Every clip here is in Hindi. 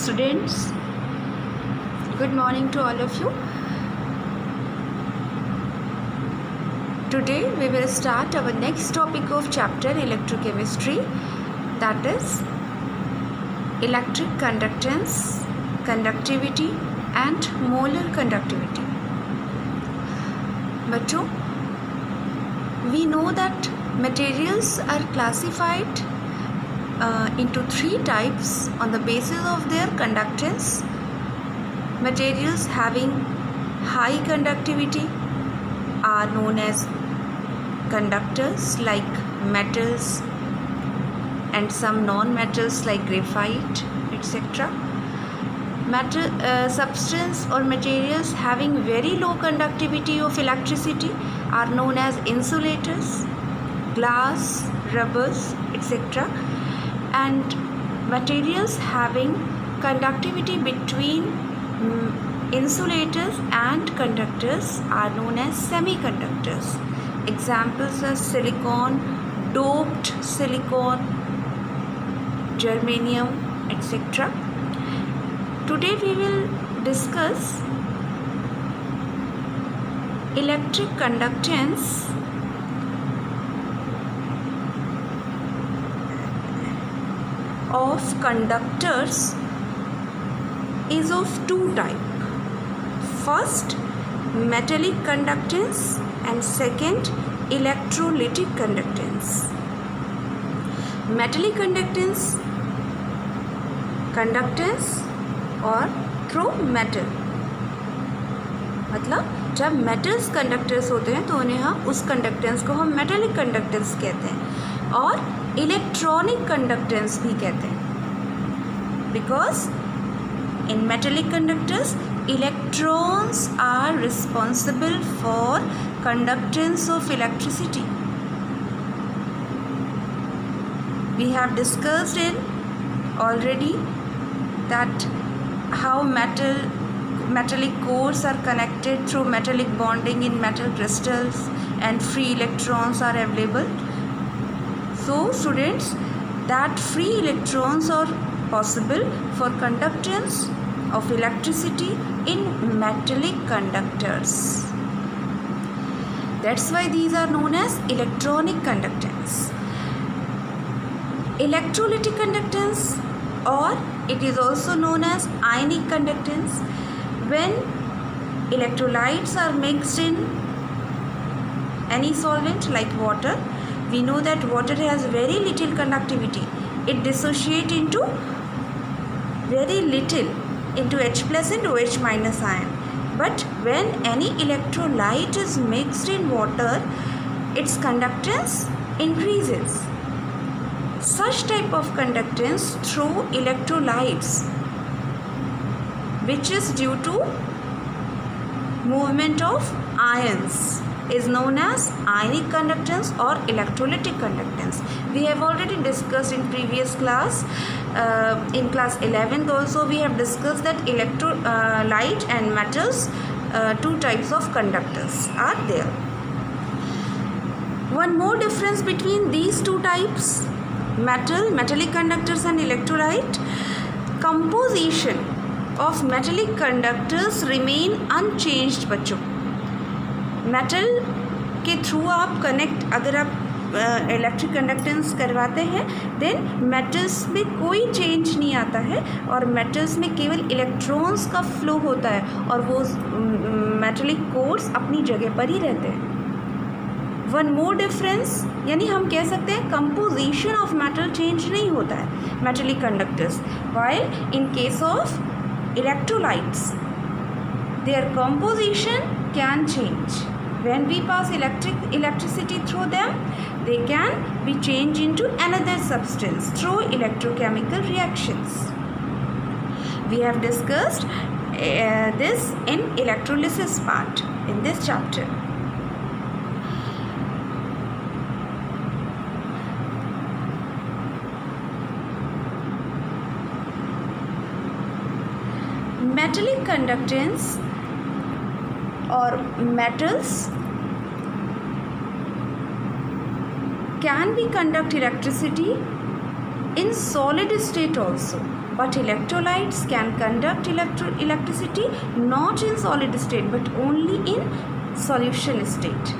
Students, good morning to all of you. Today we will start our next topic of chapter electrochemistry, that is electric conductance, conductivity and molar conductivity. बच्चों, we know that materials are classified into three types on the basis of their conductance. Materials having high conductivity are known as conductors like metals and some non-metals like graphite, etc. Substance or materials having very low conductivity of electricity are known as insulators, glass, rubbers, etc. And materials having conductivity between insulators and conductors are known as semiconductors. Examples are silicon, doped silicon, germanium, etc. Today we will discuss electric conductance of conductors is of two types. First, metallic conductance and second, electrolytic conductance. Metallic conductance और थ्रू मेटल, मतलब जब मेटल्स कंडक्टर्स होते हैं तो उन्हें हम उस कंडक्टेंस को हम मेटेलिक कंडक्टेंस कहते हैं और इलेक्ट्रॉनिक कंडक्टेंस भी कहते हैं, because in metallic conductors electrons are responsible for conductance of electricity. We have discussed in already that how metallic cores are connected through metallic bonding in metal crystals and free electrons are available. So students, that free electrons are possible for conductance of electricity in metallic conductors. That's why these are known as electronic conductance. Electrolytic conductance, or it is also known as ionic conductance, when electrolytes are mixed in any solvent like water. We know that water has very little conductivity. It dissociates into very little into H plus and OH minus ion. But when any electrolyte is mixed in water, its conductance increases. Such type of conductance through electrolytes, which is due to movement of ions, is known as ionic conductance or electrolytic conductance. We have already discussed in previous class, in class 11th also we have discussed that electrolyte and metals, two types of conductors are there. One more difference between these two types, metallic conductors and electrolyte: composition of metallic conductors remain unchanged. बच्चों, मेटल के थ्रू आप कनेक्ट अगर आप इलेक्ट्रिक कंडक्टेंस करवाते हैं, देन मेटल्स में कोई चेंज नहीं आता है और मेटल्स में केवल इलेक्ट्रॉन्स का फ्लो होता है और वो मेटेलिक कोर्स अपनी जगह पर ही रहते हैं. वन मोर डिफरेंस, यानी हम कह सकते हैं कंपोजिशन ऑफ मेटल चेंज नहीं होता है metallic conductors, while in case of electrolytes their composition can change. When we pass electricity through them, they can be changed into another substance through electrochemical reactions. We have discussed this in electrolysis part in this chapter. Metallic conductance or metals can be conduct electricity in solid state also. but electrolytes can conduct electricity not in solid state but only in solution state.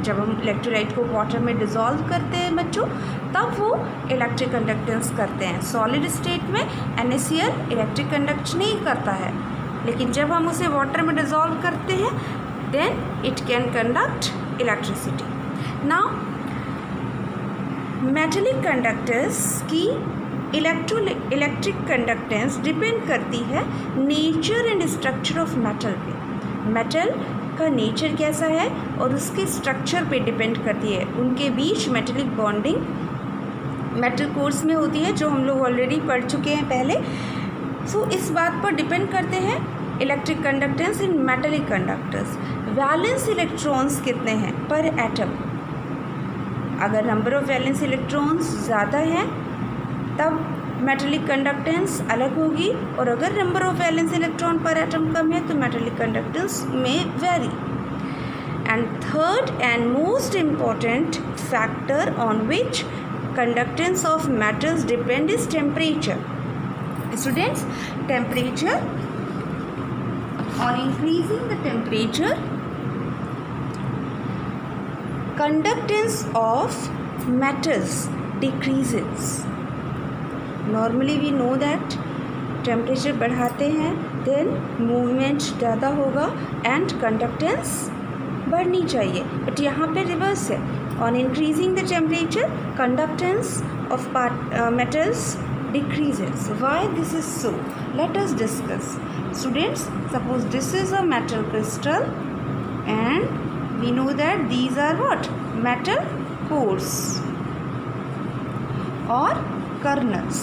जब हम इलेक्ट्रोलाइट को वाटर में डिज़ोल्व करते हैं बच्चों, तब वो इलेक्ट्रिक कंडक्टेंस करते हैं. सॉलिड स्टेट में NaCl इलेक्ट्रिक कंडक्ट नहीं करता है, लेकिन जब हम उसे वाटर में डिज़ोल्व करते हैं then it can conduct electricity. Now metallic conductors की इलेक्ट्रिक कंडक्टेंस डिपेंड करती है nature and structure of metal पे. मेटल का नेचर कैसा है और उसके स्ट्रक्चर पे डिपेंड करती है. उनके बीच मेटलिक बॉन्डिंग मेटल कोर्स में होती है, जो हम लोग ऑलरेडी पढ़ चुके हैं पहले. सो इस बात पर डिपेंड करते हैं इलेक्ट्रिक कंडक्टेंस इन मेटलिक कंडक्टर्स. वैलेंस इलेक्ट्रॉन्स कितने हैं पर एटम. अगर नंबर ऑफ वैलेंस इलेक्ट्रॉन्स ज़्यादा हैं तब मेटलिक कंडक्टेंस अलग होगी, और अगर नंबर ऑफ वैलेंस इलेक्ट्रॉन पर एटम कम है तो मेटलिक कंडक्टेंस में very. And third and most important factor on which conductance of metals depend is temperature. Students, temperature, on increasing the temperature, conductance of metals decreases. Normally we know that temperature बढ़ाते हैं then movement ज़्यादा होगा and conductance बढ़नी चाहिए, but यहाँ पे reverse है. On increasing the temperature, conductance of metals decreases. Why this is so? Let us discuss. Students, suppose this is a metal crystal and we know that these are what? Metal cores or kernels.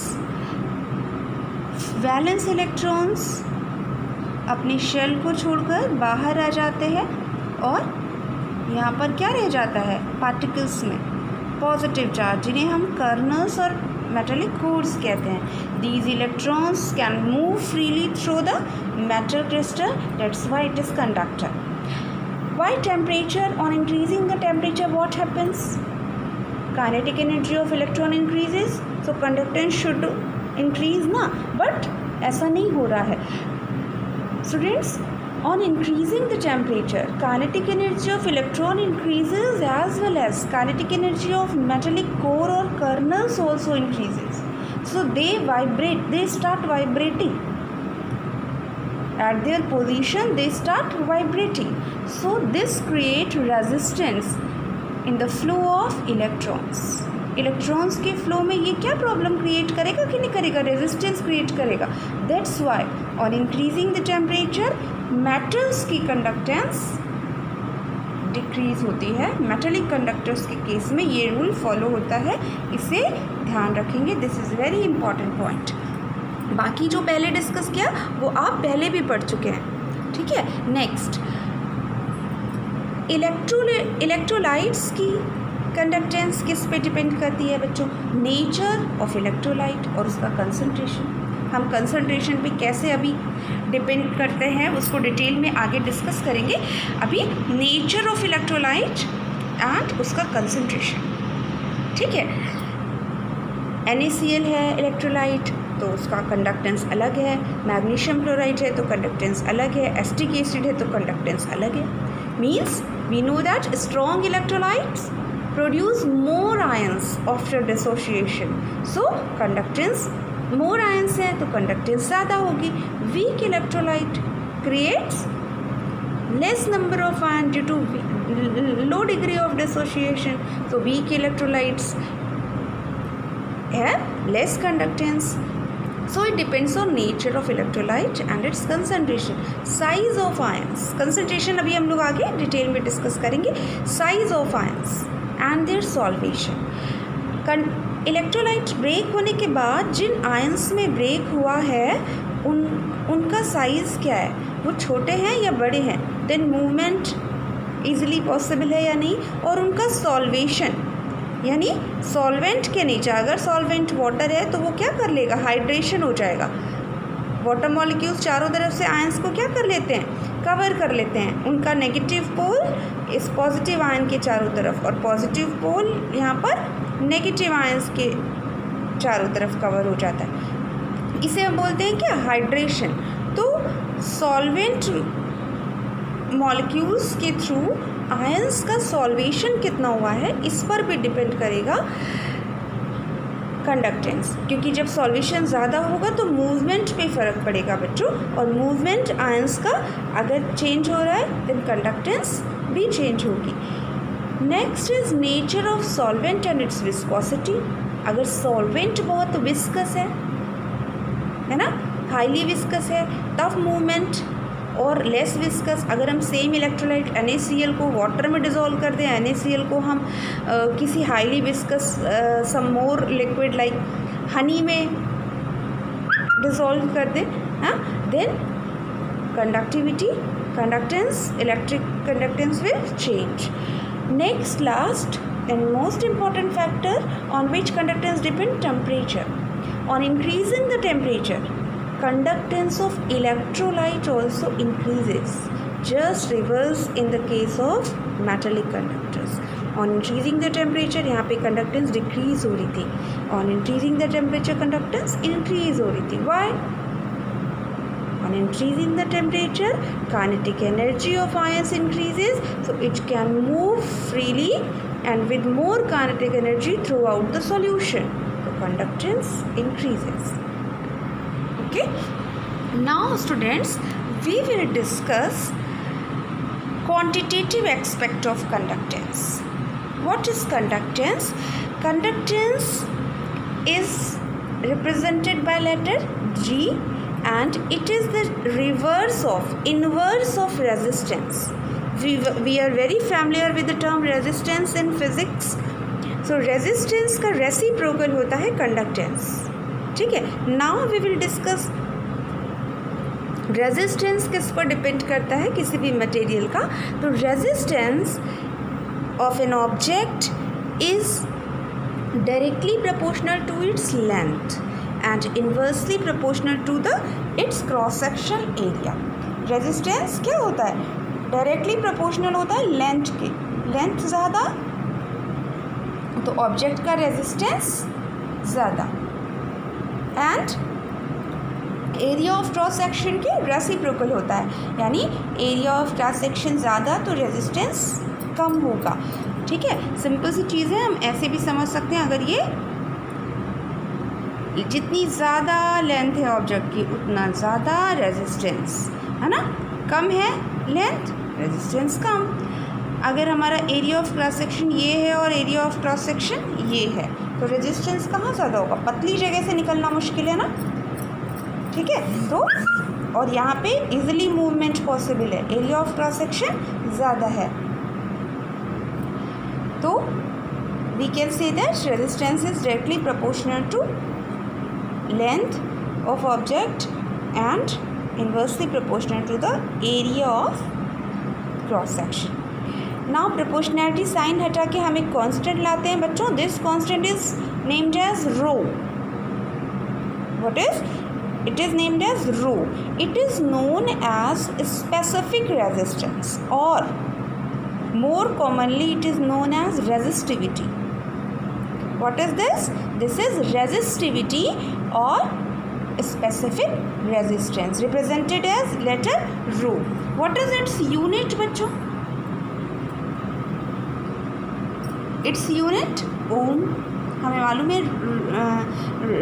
Valence electrons अपने शेल को छोड़कर बाहर आ जाते हैं और यहाँ पर क्या रह जाता है? पार्टिकल्स में पॉजिटिव चार्ज, जिन्हें हम कर्नल्स और metallic cores कहते हैं. These electrons can move freely through the metal crystal. That's why it is conductor. Why temperature? On increasing the temperature, what happens? Kinetic energy of electron increases, so conductance should increase ना, but ऐसा नहीं हो रहा है. Students, on increasing the temperature, kinetic energy of electron increases as well as kinetic energy of metallic core or kernels also increases. So they vibrate, they start vibrating. At their position, they start vibrating. So this creates resistance in the flow of electrons. Electrons के फ्लो में ये क्या प्रॉब्लम क्रिएट करेगा कि नहीं करेगा? रेजिस्टेंस क्रिएट करेगा. That's why on increasing the temperature metals की कंडक्टेंस डिक्रीज होती है. मेटलिक कंडक्टर्स के केस में ये रूल फॉलो होता है, इसे ध्यान रखेंगे. This is very important point. बाकी जो पहले डिस्कस किया वो आप पहले भी पढ़ चुके हैं, ठीक है. नेक्स्ट, इलेक्ट्रोलाइट्स की कंडक्टेंस किस पे डिपेंड करती है बच्चों? नेचर ऑफ इलेक्ट्रोलाइट और उसका कंसंट्रेशन. हम कंसंट्रेशन पे कैसे अभी डिपेंड करते हैं उसको डिटेल में आगे डिस्कस करेंगे. अभी नेचर ऑफ इलेक्ट्रोलाइट एंड उसका कंसंट्रेशन, ठीक है. NaCl है इलेक्ट्रोलाइट तो उसका कंडक्टेंस अलग है. मैग्नीशियम क्लोराइड है तो कंडक्टेंस अलग है. एसिटिक एसिड है तो कंडक्टेंस अलग है. Means we know that strong electrolytes produce more ions after dissociation, so conductance more ions है तो conductance ज़्यादा होगी. weak electrolyte creates less number of ions due to low degree of dissociation, so weak electrolytes have less conductance. So it depends on nature of electrolyte and its concentration. Size of ions, concentration अभी हम लोग आगे डिटेल में डिस्कस करेंगे. Size of ions and their solvation. Electrolyte break होने के बाद जिन आयंस में ब्रेक हुआ है उनका साइज़ क्या है? वो छोटे हैं या बड़े हैं? देन मूवमेंट ईजिली पॉसिबल है या नहीं? और उनका सॉल्वेशन यानी सॉल्वेंट के नीचे, अगर सॉल्वेंट वाटर है तो वो क्या कर लेगा? हाइड्रेशन हो जाएगा. वाटर मॉलिक्यूल्स चारों तरफ से आयंस को क्या कर लेते हैं? कवर कर लेते हैं. उनका नेगेटिव पोल इस पॉजिटिव आयन के चारों तरफ और पॉजिटिव पोल यहाँ पर नेगेटिव आयंस के चारों तरफ कवर हो जाता है. इसे हम बोलते हैं क्या, हाइड्रेशन। तो सॉल्वेंट मॉलिक्यूल्स के थ्रू आयंस का सॉल्वेशन कितना हुआ है इस पर भी डिपेंड करेगा कंडक्टेंस, क्योंकि जब सॉल्वेशन ज़्यादा होगा तो मूवमेंट पे फ़र्क पड़ेगा बच्चों, और मूवमेंट आयंस का अगर चेंज हो रहा है देन कंडक्टेंस भी चेंज होगी। Next is nature of solvent and its viscosity. अगर सॉल्वेंट बहुत विस्कस है ना, हाईली विस्कस है, टफ मूवमेंट, और लेस विस्कस, अगर हम सेम इलेक्ट्रोलाइट NaCl को वाटर में डिज़ोल्व कर दें, NaCl को हम किसी highly viscous some more liquid like honey में डिज़ोल्व कर दें, हाँ, then conductance, electric conductance will change. Next, last and most important factor on which conductance depend, temperature. On increasing the temperature, conductance of electrolyte also increases, just reverse in the case of metallic conductors. On increasing the temperature यहाँ पे conductance decrease हो रही थी, on increasing the temperature conductance increase हो रही थी. Why? On increasing the temperature, kinetic energy of ions increases, so it can move freely and with more kinetic energy throughout the solution. So conductance increases. Okay. Now students, we will discuss quantitative aspect of conductance. What is conductance? Conductance is represented by letter G, and it is the inverse of resistance. We are very familiar with the term resistance in physics. So resistance का reciprocal होता है conductance, ठीक है। Now we will discuss resistance किस पर डिपेंड करता है किसी भी मटेरियल का। तो resistance of an object is directly proportional to its length and inversely proportional to its cross section area. resistance क्या होता है, डायरेक्टली प्रोपोर्शनल होता है लेंथ के, लेंथ ज़्यादा तो ऑब्जेक्ट का रेजिस्टेंस ज़्यादा, and area of cross section के रेसिप्रोकल होता है, यानी एरिया ऑफ क्रॉस सेक्शन ज़्यादा तो रेजिस्टेंस कम होगा, ठीक है। सिंपल सी चीज़ है, हम ऐसे भी समझ सकते हैं, अगर ये जितनी ज़्यादा लेंथ है ऑब्जेक्ट की उतना ज़्यादा रेजिस्टेंस है ना, कम है लेंथ रेजिस्टेंस कम। अगर हमारा एरिया ऑफ क्रॉस सेक्शन ये है और एरिया ऑफ क्रॉस सेक्शन ये है तो रेजिस्टेंस कहाँ ज़्यादा होगा, पतली जगह से निकलना मुश्किल है ना, ठीक है। तो और यहाँ पे इजीली मूवमेंट पॉसिबल है, एरिया ऑफ क्रॉस सेक्शन ज़्यादा है, तो we can say that resistance is directly proportional to length of object and inversely proportional to the area of cross section. Now proportionality sign हटा के हम एक constant लाते हैं बच्चों. This constant is named as rho. What is? It is named as rho. It is known as specific resistance, or more commonly it is known as resistivity. What is this? This is resistivity or specific resistance, represented as letter rho. What is its unit बच्चों? Its unit ओम, हमें मालूम है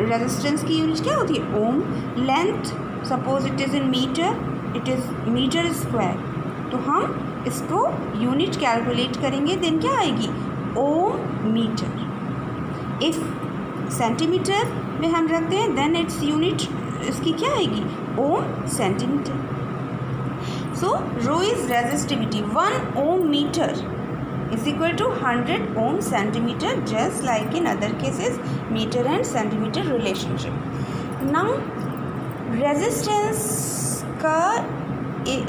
रेजिस्टेंस की यूनिट क्या होती है, ohm. Length suppose it is in metre, it is metre square, तो हम इसको यूनिट कैलकुलेट करेंगे, देन क्या आएगी, ओम मीटर। इफ़ सेंटीमीटर में हम रखते हैं देन इट्स यूनिट इसकी क्या आएगी, ohm centimetre. So rho is resistivity, 1 ohm metre is equal to 100 ohm centimetre, just like in other cases metre and centimetre relationship. Now resistance का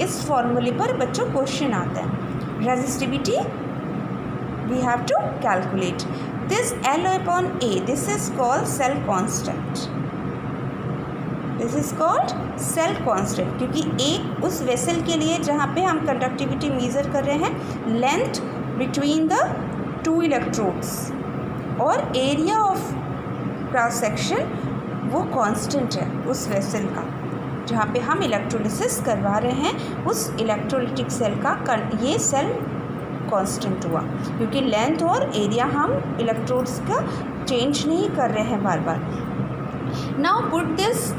इस फॉर्मूले पर बच्चों क्वेश्चन आता है, resistivity we have to calculate this L upon A, this is called cell constant. This is called cell constant, क्योंकि एक उस वेसल के लिए जहाँ पे हम कंडक्टिविटी मेज़र कर रहे हैं, लेंथ बिटवीन द 2 इलेक्ट्रोड्स और एरिया ऑफ क्रॉस सेक्शन वो कांस्टेंट है उस वेसल का जहाँ पे हम इलेक्ट्रोलिसिस करवा रहे हैं, उस इलेक्ट्रोलिटिक सेल का ये सेल कांस्टेंट हुआ, क्योंकि लेंथ और एरिया हम इलेक्ट्रोड्स का चेंज नहीं कर रहे हैं बार बार. नाउ पुट दिस,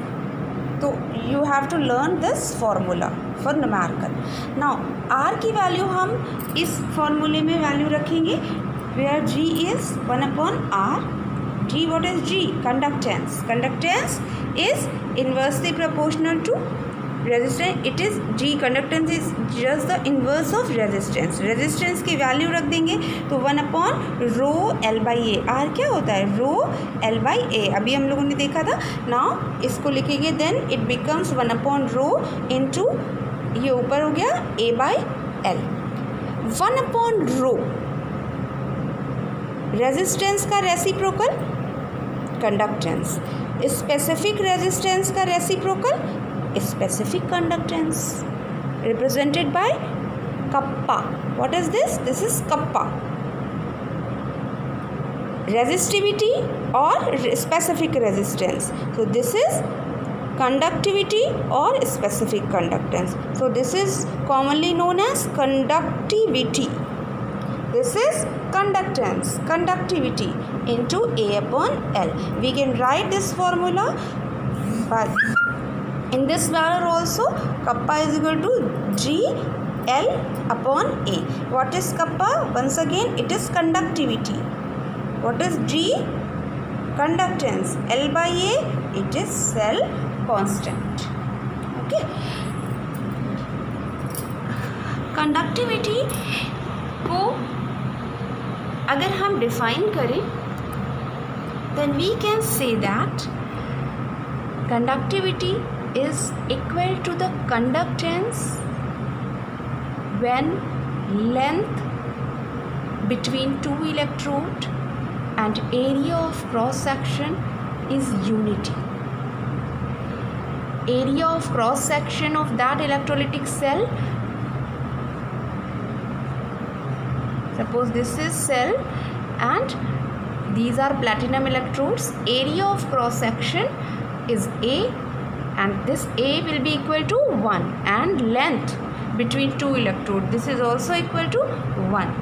तो you have to learn this formula for numerical. Now R की वैल्यू हम इस फॉर्मूले में वैल्यू रखेंगे, where G is 1/r. G, what is G? Conductance. Conductance is inversely proportional to resistance. It is G. Conductance is just the inverse of resistance. Resistance की वैल्यू रख देंगे तो 1/rho L/A. R क्या होता है? rho L/A. अभी हम लोगों ने देखा था. नाउ इसको लिखेंगे, then it becomes 1/rho into ये ऊपर हो गया A/L. 1/rho रेजिस्टेंस का रेसिप्रोकल कंडक्टेंस, स्पेसिफिक रेजिस्टेंस का reciprocal specific conductance, represented by kappa. What is this? This is kappa. Resistivity और specific resistance, so this is conductivity or specific conductance. So this is commonly known as conductivity. This is conductance, conductivity into A/L. We can write this formula, but in this manner also, kappa is equal to G/L/A. What is kappa? Once again, it is conductivity. What is G? Conductance. L/A, it is cell constant. Okay. Conductivity को अगर हम डिफाइन करें, then we can say that conductivity is equal to the conductance when length between two electrode and area of cross section is unity. Area of cross section of that electrolytic cell, suppose this is cell and these are platinum electrodes. Area of cross section is A and this A will be equal to 1, and length between two electrode, this is also equal to 1.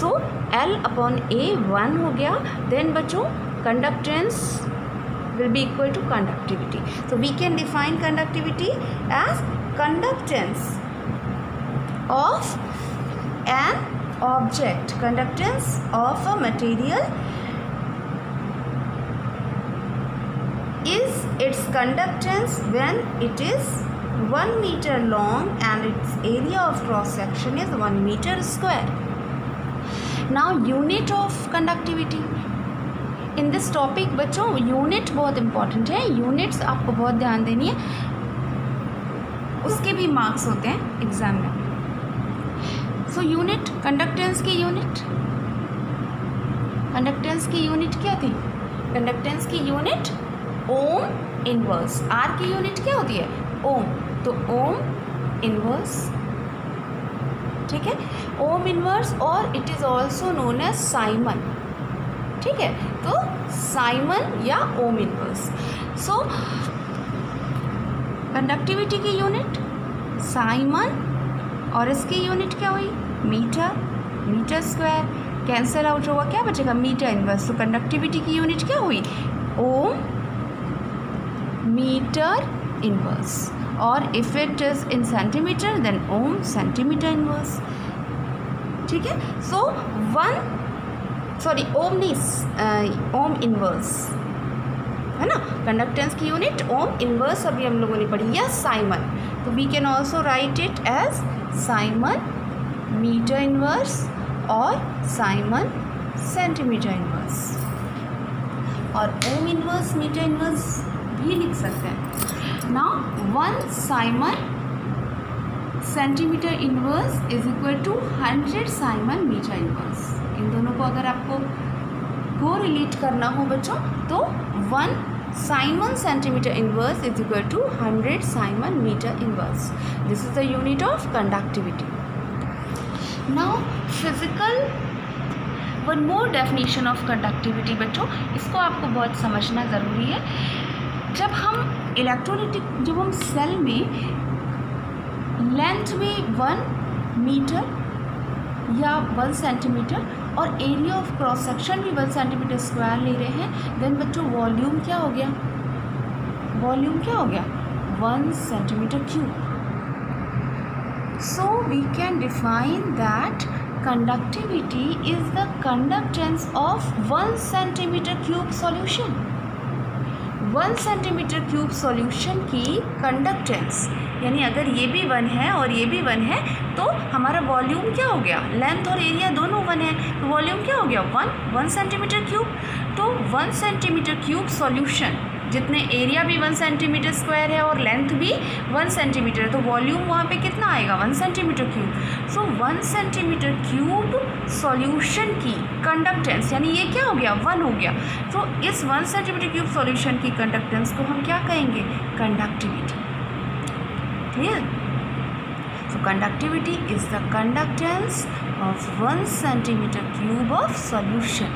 So L/A 1 हो गया. then बच्चों conductance will be equal to conductivity. So we can define conductivity as conductance of an object, conductance of a material is its conductance when it is 1 meter long and its area of cross section is 1 meter square. Now unit of conductivity. In this topic बच्चों यूनिट बहुत इंपॉर्टेंट है. यूनिट्स आपको बहुत ध्यान देनी है, उसके भी मार्क्स होते हैं एग्जाम में. सो यूनिट, कंडक्टेंस की यूनिट, कंडक्टेंस की यूनिट क्या थी? कंडक्टेंस की यूनिट ओम इनवर्स. आर की यूनिट क्या होती है? ओम. तो ओम इनवर्स, ठीक है, ओम इनवर्स, और it is also known as siemens. ठीक है, तो साइमन या ओम इनवर्स. सो कंडक्टिविटी की यूनिट साइमन, और इसकी यूनिट क्या हुई? Metre. Metre square cancel out होगा, क्या बचेगा? Metre inverse. तो कंडक्टिविटी की यूनिट क्या हुई? ओम मीटर इनवर्स, और if it is in centimetre then ohm centimetre inverse. ठीक है, सो ओम नहीं, ओम इनवर्स है ना. कंडक्टेंस की यूनिट ओम इनवर्स अभी हम लोगों ने पढ़ी, या साइमन. तो we can also write it as siemens metre inverse और साइमन सेंटीमीटर इनवर्स, और ओम इनवर्स मीटर इनवर्स भी लिख सकते हैं. Now 1 siemens centimetre inverse is equal to 100 siemens metre inverse. इन दोनों को अगर आपको को रिलेट करना हो बच्चों, तो 1 siemens centimetre inverse is equal to 100 siemens metre inverse. This is the unit of conductivity. Now physical, one more definition of conductivity बच्चों, इसको आपको बहुत समझना ज़रूरी है. जब हम सेल में लेंथ में 1 मीटर या 1 सेंटीमीटर और एरिया ऑफ क्रॉस सेक्शन भी 1 सेंटीमीटर स्क्वायर ले रहे हैं, देन बच्चों वॉल्यूम क्या हो गया? 1 centimetre cube. So we can define that conductivity is the conductance of 1 centimeter cube solution. 1 centimetre cube solution की कंडक्टेंस, यानी अगर ये भी 1 है और ये भी 1 है तो हमारा वॉल्यूम क्या हो गया? लेंथ और एरिया दोनों 1 है तो वॉल्यूम क्या हो गया? 1 सेंटीमीटर क्यूब. तो 1 सेंटीमीटर क्यूब सॉल्यूशन जितने एरिया भी 1 सेंटीमीटर स्क्वायर है और लेंथ भी 1 सेंटीमीटर है तो वॉल्यूम वहाँ पे कितना आएगा? 1 सेंटीमीटर क्यूब. सो 1 सेंटीमीटर क्यूब सॉल्यूशन की कंडक्टेंस, यानी ये क्या हो गया? 1 हो गया. तो इस 1 सेंटीमीटर क्यूब सॉल्यूशन की कंडक्टेंस को हम क्या कहेंगे? Conductivity. Clear? So conductivity is the conductance of 1 centimetre cube of solution.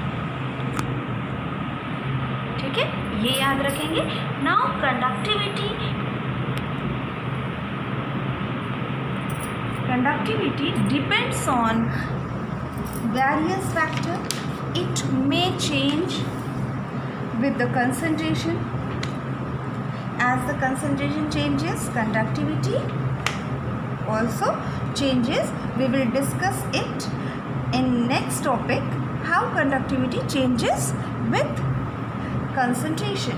ठीक है, ये याद रखेंगे. Now conductivity depends on various factors. It may change with the concentration. As the concentration changes, conductivity also changes. We will discuss it in next topic, how conductivity changes with concentration.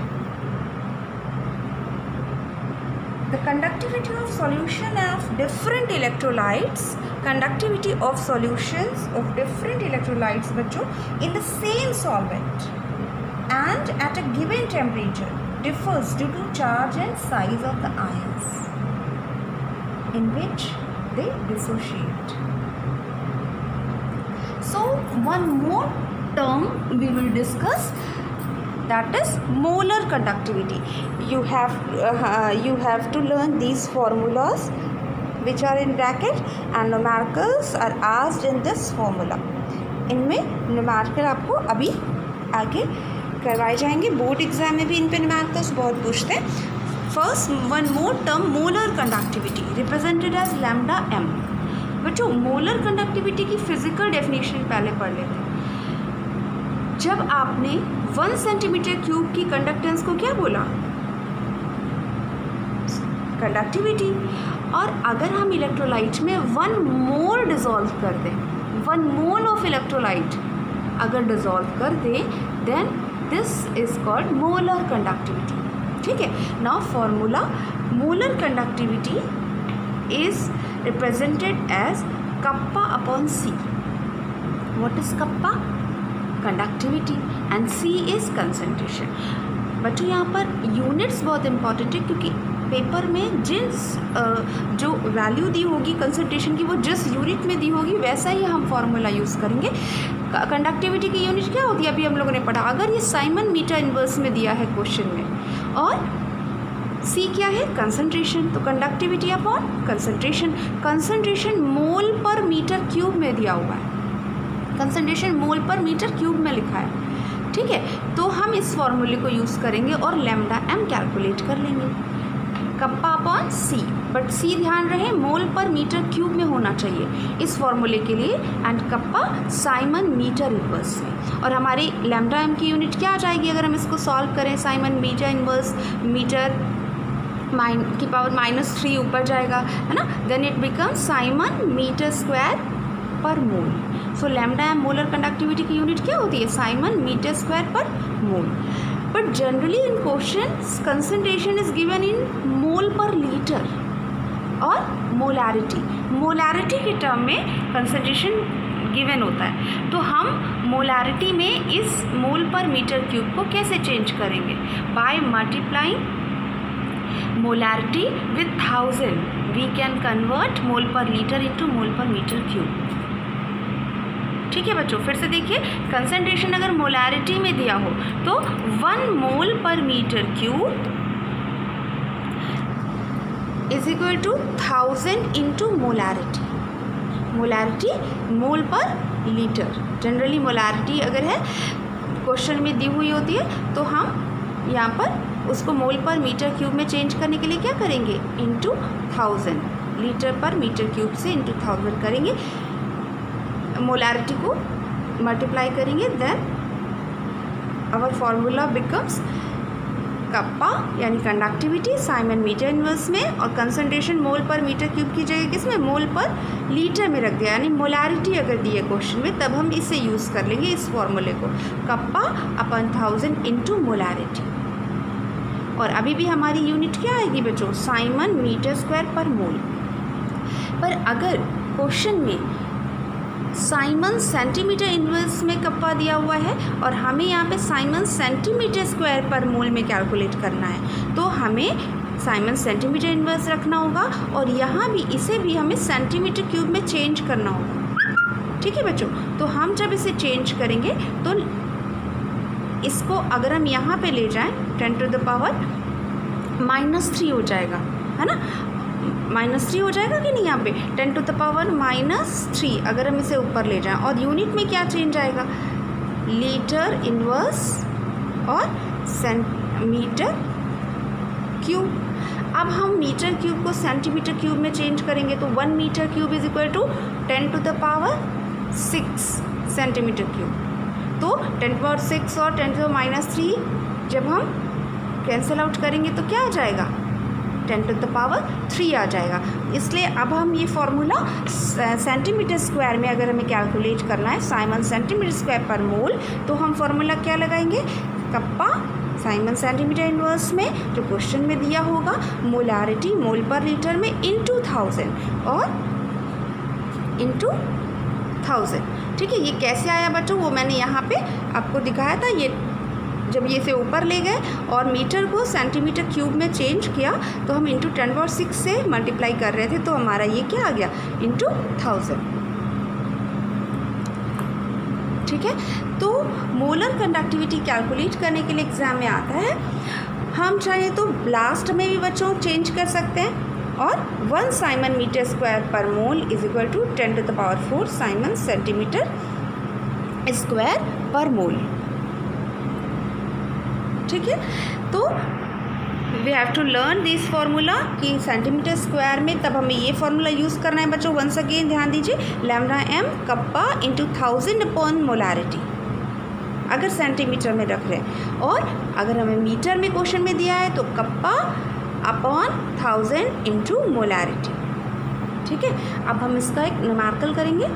The conductivity of solution of different electrolytes, conductivity of solutions of different electrolytes बच्चों in the same solvent and at a given temperature differs due to charge and size of the ions in which they dissociate. So one more term we will discuss, that is molar conductivity. You have to learn these formulas which are in bracket and numericals are asked in this formula. इनमें numerical आपको अभी आगे करवाए जाएंगे. बोर्ड एग्जाम में भी इन पे numericals बहुत पूछते हैं. First one more term, molar conductivity represented as lambda m. बच्चों मोलर कंडक्टिविटी की फिजिकल डेफिनेशन पहले पढ़ लेते हैं. जब आपने 1 सेंटीमीटर क्यूब की कंडक्टेंस को क्या बोला? कंडक्टिविटी. और अगर हम इलेक्ट्रोलाइट में 1 मोल डिज़ोल्व कर दें, 1 मोल ऑफ इलेक्ट्रोलाइट अगर डिज़ोल्व कर दें, then this is called molar conductivity. ठीक है. Now formula, molar conductivity is represented as kappa upon C. What is kappa? Conductivity and C is concentration. बच्चों यहाँ पर यूनिट्स बहुत इंपॉर्टेंट है क्योंकि पेपर में जो वैल्यू दी होगी कंसंट्रेशन की वो जिस यूनिट में दी होगी वैसा ही हम फार्मूला यूज़ करेंगे. कंडक्टिविटी की यूनिट क्या होती है अभी हम लोगों ने पढ़ा. अगर ये साइमन मीटर इनवर्स में दिया है क्वेश्चन में और सी क्या है? कंसंट्रेशन. तो कंडक्टिविटी अपॉन कंसंट्रेशन. कंसंट्रेशन मोल पर मीटर क्यूब में दिया हुआ है. कंसंट्रेशन मोल पर मीटर क्यूब में लिखा है. ठीक है. तो हम इस फॉर्मूले को यूज़ करेंगे और लैम्डा m कैलकुलेट कर लेंगे. कप्पा अपॉन सी, बट सी ध्यान रहे मोल पर मीटर क्यूब में होना चाहिए इस फॉर्मूले के लिए. And kappa siemens metre inverse में. और हमारी लैम्डा m की यूनिट क्या आ जाएगी अगर हम इसको सॉल्व करें? साइमन मीटर इनवर्स, मीटर की पावर -3 ऊपर जाएगा, है ना. Then it becomes siemens metre square पर mole. So lambda m molar conductivity की यूनिट क्या होती है? साइमन मीटर स्क्वायर पर mole. But generally in question concentration is given in mole per litre और मोलैरिटी के टर्म में कंसंट्रेशन गिवन होता है. तो हम मोलैरिटी में इस मोल पर मीटर क्यूब को कैसे चेंज करेंगे? By multiplying molarity with 1000 we can convert mole per litre into mole per metre cube. ठीक है बच्चों, फिर से देखिए. कंसंट्रेशन अगर मोलैरिटी में दिया हो तो 1 mole per metre cube is equal to 1000 into molarity. Molarity mole per litre. Generally molarity अगर है क्वेश्चन में दी हुई होती है तो हम यहाँ पर उसको मोल पर मीटर क्यूब में चेंज करने के लिए क्या करेंगे, इंटू 1000, लीटर पर मीटर क्यूब से इंटू 1000 करेंगे, मोलारिटी को मल्टीप्लाई करेंगे, then our formula becomes kappa यानी कंडक्टिविटी साइमन मीटर इनवर्स में, और कंसंट्रेशन मोल पर मीटर क्यूब की जगह किस में, मोल पर लीटर में रख दिया, यानी मोलारिटी अगर दी है क्वेश्चन में तब हम इसे यूज़ कर लेंगे इस फॉर्मूले को, कप्पा अपन 1000 इंटू मोलारिटी। और अभी भी हमारी यूनिट क्या आएगी बच्चों, साइमन मीटर स्क्वायर पर मोल। पर अगर क्वेश्चन में साइमन सेंटीमीटर इनवर्स में कप्पा दिया हुआ है और हमें यहाँ पे साइमन सेंटीमीटर स्क्वायर पर मोल में कैलकुलेट करना है, तो हमें साइमन सेंटीमीटर इनवर्स रखना होगा और यहाँ भी इसे भी हमें सेंटीमीटर क्यूब में चेंज करना होगा। ठीक है बच्चों, तो हम जब इसे चेंज करेंगे तो इसको अगर हम यहाँ पे ले जाएं 10 टू द पावर -3 हो जाएगा, है ना, -3 हो जाएगा कि नहीं, यहाँ पे 10 टू द पावर -3 अगर हम इसे ऊपर ले जाएं, और यूनिट में क्या चेंज आएगा, लीटर इनवर्स और सेंटीमीटर क्यूब। अब हम मीटर क्यूब को सेंटीमीटर क्यूब में चेंज करेंगे तो 1 metre cube is equal to 10 to the power 6 centimetre cube. तो 10 पावर 6 और 10 टू -3 जब हम कैंसिल आउट करेंगे तो क्या आ जाएगा, 10 टू द पावर 3 आ जाएगा। इसलिए अब हम ये फॉर्मूला सेंटीमीटर स्क्वायर में अगर हमें कैलकुलेट करना है साइमन सेंटीमीटर स्क्वायर पर मोल, तो हम फॉर्मूला क्या लगाएंगे, कप्पा साइमन सेंटीमीटर इनवर्स में जो क्वेश्चन में दिया होगा, मोलारिटी मोल पर लीटर में इंटू 1000 और इंटू 1000। ठीक है, ये कैसे आया बच्चों, वो मैंने यहाँ पे आपको दिखाया था। ये जब ये से ऊपर ले गए और मीटर को सेंटीमीटर क्यूब में चेंज किया तो हम इंटू 10⁻6 से मल्टीप्लाई कर रहे थे, तो हमारा ये क्या आ गया, इंटू 1000। ठीक है, तो मोलर कंडक्टिविटी कैलकुलेट करने के लिए एग्जाम में आता है। हम चाहे तो लास्ट में भी बच्चों चेंज कर सकते हैं, और 1 साइमन मीटर स्क्वायर पर mole is equal to 10 to the power 4 siemens centimetre square पर मोल। ठीक है, तो we have to learn this formula कि सेंटीमीटर स्क्वायर में तब हमें ये फार्मूला यूज़ करना है बच्चों। वंस अगेन ध्यान दीजिए, lambda M kappa into 1000 upon molarity अगर सेंटीमीटर में रख रहे हैं, और अगर हमें मीटर में क्वेश्चन में दिया है तो कप्पा अपॉन 1000 इंटू मोलारिटी। ठीक है, अब हम इसका एक न्यूमेरिकल करेंगे।